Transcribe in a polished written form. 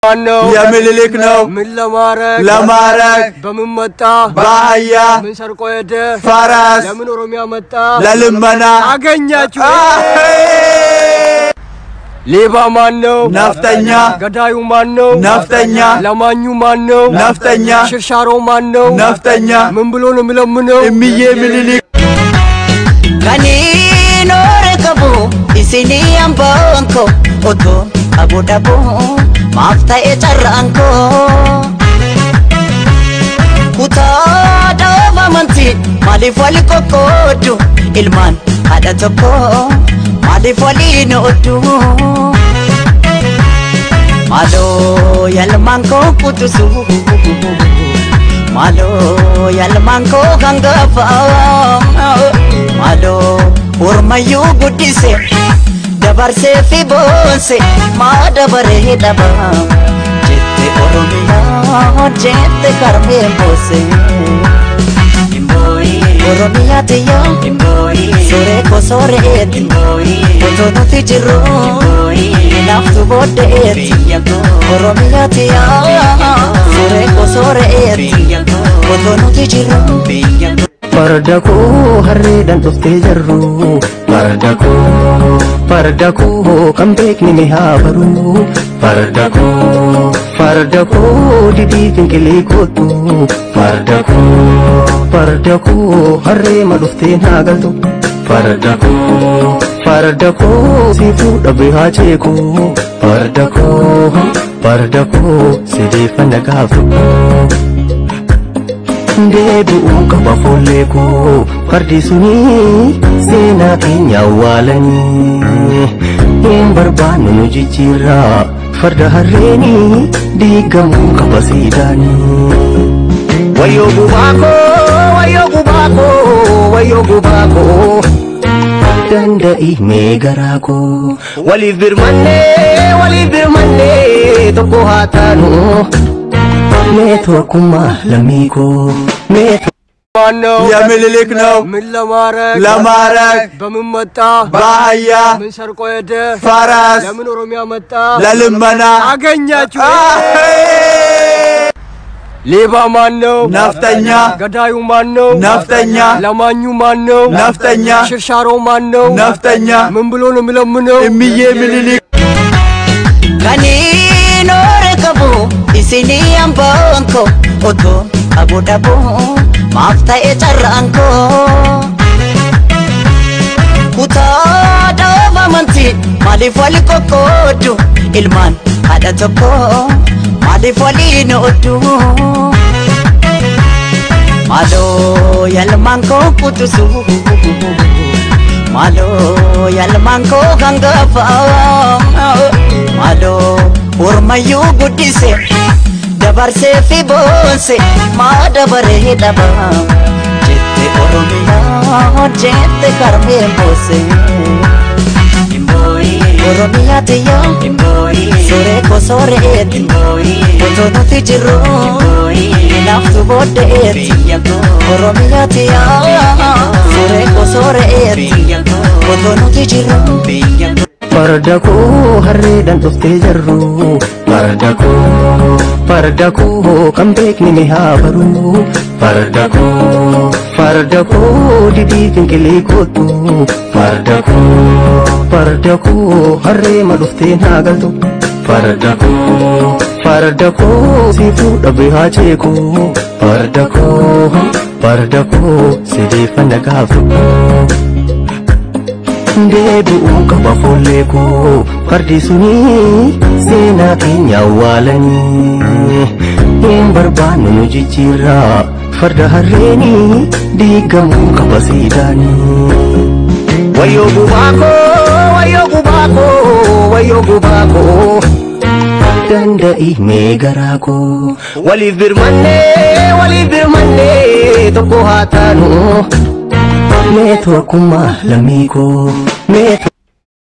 يا ملك نو من لمارك بمن متا باهيا من سرقو يده فراس لمن روميا متا للمنا አገኛችሁ ሌባ ማን ነው ነፍጠኛ ገዳዩ ማን ነው ነፍጠኛ ለማኙ ማን ነው ነፍጠኛ ሽርሻሮ ማን ነው ነፍጠኛ ምን ብሎ ነው የሚለምነው እምዬ ምልልክ ከኒ ኖርከቡ ኢሲኒ አምባንኮ ኦቶ አቡዳቡ ማፍታ የጨራንኮ ኩታ ዳማመንቲ ማሊፍ ወሊቆቆዱ ኢልማን አዳተኮ ማሊፍ ወሊኖዱ ማሎ ያልማንኮ ቁጥሱ ማሎ ያልማንኮ ገንገፋ ማሎ ኦርማዩ ጉዲሴ ደባርሴ ፊቦንሴ ማደበሬ ደባ ጀቴ ኦሮሚያ ጀቴ ከርሜ ቦሴ ኦሮሚያ ትያ ሶሬ ኮሶሬ ኦቶኖቲ ጅሩ ናፍቱ ቦዴት ኦሮሚያ ትያ ሶሬ ኮሶሬ ኦቶኖቲ ጅሩ Pardako harreedhaan dhuftee jirru Pardako kan beekni ni haa baru Pardako didii finqilee kootu Pardako harreema dhuftee naa galtu Pardako siituu dhabee haa ceeku Pardako sideeffanna gaaftu Debu kaba foleko fardi suni sena kenya walani barbanu nujijira farda hareni digamu kaba sidani wayo gubako dandai megarako wali birmanne toko hatanu Metro kuma lamiko metro يا ملك نو من لمارك بمن متا باهيا من سرقو يده فراس لمن روميا متا للمنا አገኛችሁ ሌባ ማን ነው ነፍጠኛ ገዳዩ ማን ነው ነፍጠኛ ለማኙ ማን ነው ነፍጠኛ ሽርሻሮ ማን ነው ነፍጠኛ ምን ብሎ ነው የሚለምነው እምዬ ምልልክ ከኒ ኖርከቡ ኢሲኒ አምባንኮ ኦቶ አቡዳቡ ማፍታ የጨራንኮ ኩታ ዳማመንቲ ማሊፍ ወሊቆቆዱ ኢልማን አዳተኮ ማሊፍ ወሊኖዱ ማሎ ያልማንኮ ቁጥሱ ማሎ ያልማንኮ ገንገፋ ማሎ ኦርማዩ ጉዲሴ ደባርሴ ፊቦንሴ ማደበሬ ደባ ጀቴ ኦሮሚያ ጀቴ ከርሜ ቦሴ ኦሮሚያ ትያ ሶሬ ኮሶሬ ኦቶኖቲ ጅሩ ናፍቱ ቦዴት ኦሮሚያ ትያ ሶሬ ኮሶሬ ኦቶኖቲ ጅሩ Pardako harreedhaan dhuftee jirru Pardako kan beekni ni haa baru Pardako didii finqilee kootu Pardako harreema dhuftee naa galtu Pardako siituu dhabee haa ceeku Pardako sideeffanna gaaftu Debu kaba foleko fardi suni sena kenya walani barbanu nujijira farda hareni digamu kaba sidani wayo gubako dandai megarako wali birmanne toko hatanu Metro kuma lamiko metro